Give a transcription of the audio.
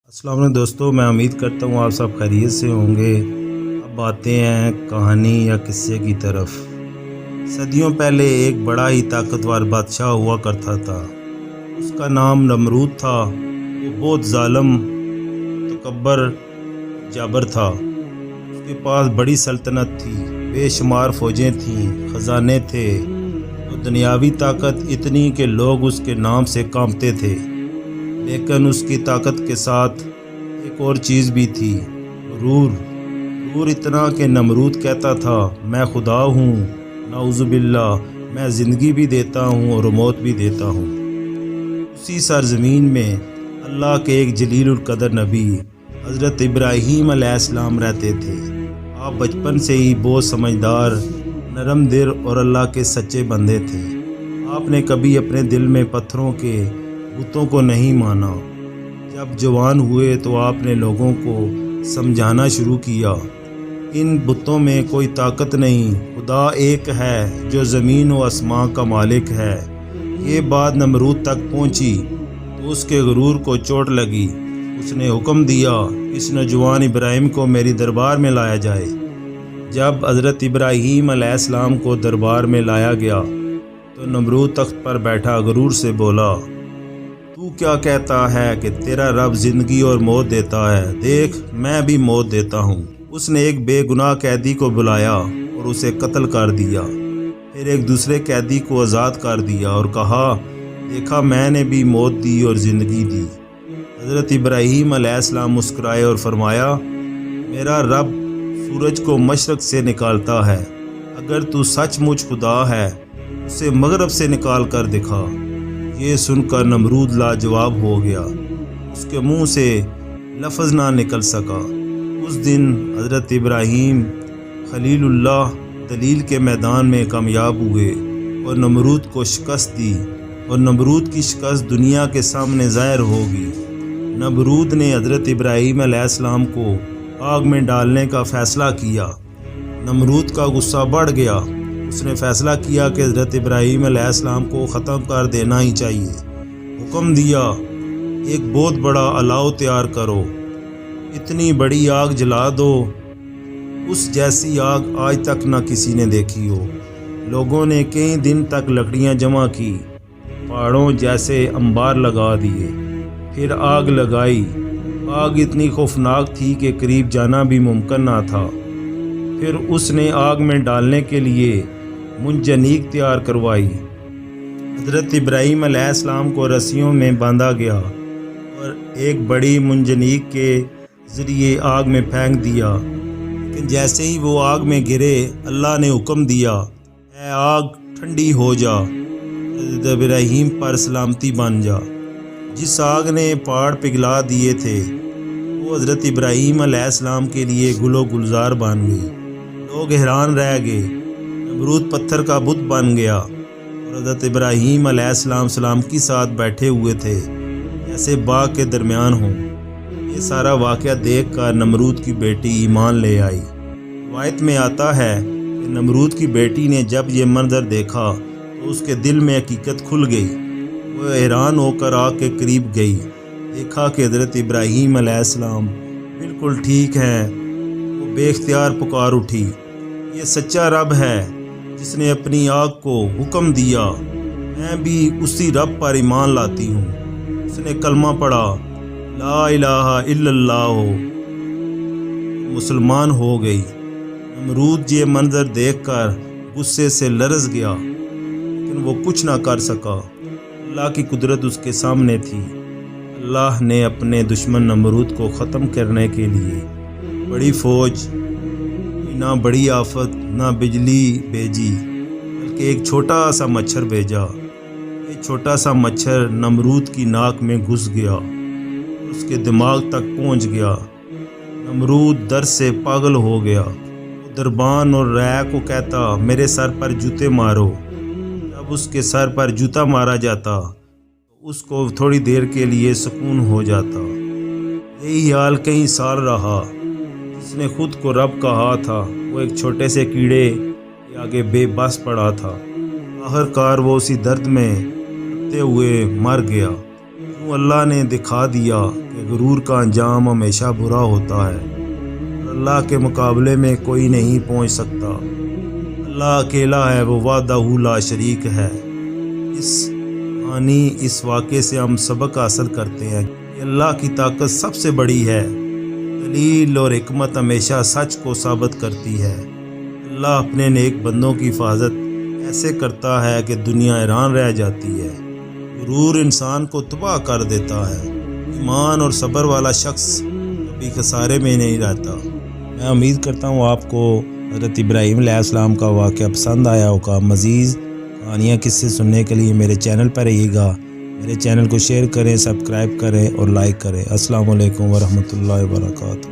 السلام علیکم دوستو، میں امید کرتا ہوں آپ سب خیریت سے ہوں گے۔ اب آتے ہیں کہانی یا قصے کی طرف۔ صدیوں پہلے ایک بڑا ہی طاقتور بادشاہ ہوا کرتا تھا۔ اس کا نام نمرود تھا۔ وہ بہت ظالم، متکبر، جابر تھا۔ اس کے پاس بڑی سلطنت تھی، بے شمار فوجیں تھیں، خزانے تھے اور دنیاوی طاقت اتنی کہ لوگ اس کے نام سے کانپتے تھے۔ لیکن اس کی طاقت کے ساتھ ایک اور چیز بھی تھی، غرور اتنا کہ نمرود کہتا تھا میں خدا ہوں، نعوذ باللہ، میں زندگی بھی دیتا ہوں اور موت بھی دیتا ہوں۔ اسی سرزمین میں اللہ کے ایک جلیل القدر نبی حضرت ابراہیم علیہ السلام رہتے تھے۔ آپ بچپن سے ہی بہت سمجھدار، نرم دل اور اللہ کے سچے بندے تھے۔ آپ نے کبھی اپنے دل میں پتھروں کے بتوں کو نہیں مانا۔ جب جوان ہوئے تو آپ نے لوگوں کو سمجھانا شروع کیا، ان بتوں میں کوئی طاقت نہیں، خدا ایک ہے جو زمین و آسمان کا مالک ہے۔ یہ بات نمرود تک پہنچی تو اس کے غرور کو چوٹ لگی۔ اس نے حکم دیا اس نوجوان ابراہیم کو میری دربار میں لایا جائے۔ جب حضرت ابراہیم علیہ السلام کو دربار میں لایا گیا تو نمرود تخت پر بیٹھا غرور سے بولا، تو کیا کہتا ہے کہ تیرا رب زندگی اور موت دیتا ہے؟ دیکھ، میں بھی موت دیتا ہوں۔ اس نے ایک بے گناہ قیدی کو بلایا اور اسے قتل کر دیا، پھر ایک دوسرے قیدی کو آزاد کر دیا اور کہا، دیکھا میں نے بھی موت دی اور زندگی دی۔ حضرت ابراہیم علیہ السلام مسکرائے اور فرمایا، میرا رب سورج کو مشرق سے نکالتا ہے، اگر تو سچ مچ خدا ہے اسے مغرب سے نکال کر دکھا۔ یہ سن کر نمرود لاجواب ہو گیا، اس کے منہ سے لفظ نہ نکل سکا۔ اس دن حضرت ابراہیم خلیل اللہ دلیل کے میدان میں کامیاب ہوئے اور نمرود کو شکست دی، اور نمرود کی شکست دنیا کے سامنے ظاہر ہوگی۔ نمرود نے حضرت ابراہیم علیہ السلام کو آگ میں ڈالنے کا فیصلہ کیا۔ نمرود کا غصہ بڑھ گیا۔ اس نے فیصلہ کیا کہ حضرت ابراہیم علیہ السلام کو ختم کر دینا ہی چاہیے۔ حکم دیا، ایک بہت بڑا الاؤ تیار کرو، اتنی بڑی آگ جلا دو، اس جیسی آگ آج تک نہ کسی نے دیکھی ہو۔ لوگوں نے کئی دن تک لکڑیاں جمع کی، پہاڑوں جیسے انبار لگا دیے، پھر آگ لگائی۔ آگ اتنی خوفناک تھی کہ قریب جانا بھی ممکن نہ تھا۔ پھر اس نے آگ میں ڈالنے کے لیے منجنیق تیار کروائی۔ حضرت ابراہیم علیہ السلام کو رسیوں میں باندھا گیا اور ایک بڑی منجنیق کے ذریعے آگ میں پھینک دیا، لیکن جیسے ہی وہ آگ میں گرے اللہ نے حکم دیا، اے آگ ٹھنڈی ہو جا، حضرت ابراہیم پر سلامتی بن جا۔ جس آگ نے پہاڑ پگھلا دیے تھے وہ حضرت ابراہیم علیہ السلام کے لیے گل و گلزار بن گئی۔ لوگ حیران رہ گئے، نمرود پتھر کا بت بن گیا اور حضرت ابراہیم علیہ السلام سلامتی ساتھ بیٹھے ہوئے تھے جیسے باغ کے درمیان ہوں۔ یہ سارا واقعہ دیکھ کر نمرود کی بیٹی ایمان لے آئی۔ روایت میں آتا ہے کہ نمرود کی بیٹی نے جب یہ منظر دیکھا تو اس کے دل میں حقیقت کھل گئی۔ وہ حیران ہو کر آگ کے قریب گئی، دیکھا کہ حضرت ابراہیم علیہ السلام بالکل ٹھیک ہیں۔ وہ بے اختیار پکار اٹھی، یہ سچا رب ہے جس نے اپنی آگ کو حکم دیا، میں بھی اسی رب پر ایمان لاتی ہوں۔ اس نے کلمہ پڑھا، لا الہ الا اللہ، مسلمان ہو گئی۔ نمرود یہ منظر دیکھ کر غصے سے لرز گیا، لیکن وہ کچھ نہ کر سکا۔ اللہ کی قدرت اس کے سامنے تھی۔ اللہ نے اپنے دشمن نمرود کو ختم کرنے کے لیے بڑی فوج، نہ بڑی آفت، نہ بجلی بھیجی، بلکہ ایک چھوٹا سا مچھر بھیجا۔ یہ چھوٹا سا مچھر نمرود کی ناک میں گھس گیا، اس کے دماغ تک پہنچ گیا۔ نمرود ڈر سے پاگل ہو گیا۔ وہ دربان اور رعایا کو کہتا، میرے سر پر جوتے مارو۔ جب اس کے سر پر جوتا مارا جاتا تو اس کو تھوڑی دیر کے لیے سکون ہو جاتا۔ یہی حال کئی سال رہا۔ جس نے خود کو رب کہا تھا وہ ایک چھوٹے سے کیڑے کے آگے بے بس پڑا تھا۔ آخر کار وہ اسی درد میں تڑپتے ہوئے مر گیا۔ کیوں اللہ نے دکھا دیا کہ غرور کا انجام ہمیشہ برا ہوتا ہے، اور اللہ کے مقابلے میں کوئی نہیں پہنچ سکتا۔ اللہ اکیلا ہے، وہ وحدہ لا شریک ہے۔ اس واقعے سے ہم سبق حاصل کرتے ہیں کہ اللہ کی طاقت سب سے بڑی ہے۔ دلیل اور حکمت ہمیشہ سچ کو ثابت کرتی ہے۔ اللہ اپنے نیک بندوں کی حفاظت ایسے کرتا ہے کہ دنیا حیران رہ جاتی ہے۔ غرور انسان کو تباہ کر دیتا ہے۔ ایمان اور صبر والا شخص کبھی خسارے میں نہیں رہتا۔ میں امید کرتا ہوں آپ کو حضرت ابراہیم علیہ السلام کا واقعہ پسند آیا ہوگا۔ مزید کہانیاں قصے سننے کے لیے میرے چینل پر رہیے گا۔ میرے چینل کو شیئر کریں، سبسکرائب کریں اور لائک کریں۔ السلام علیکم ورحمۃ اللہ وبرکاتہ۔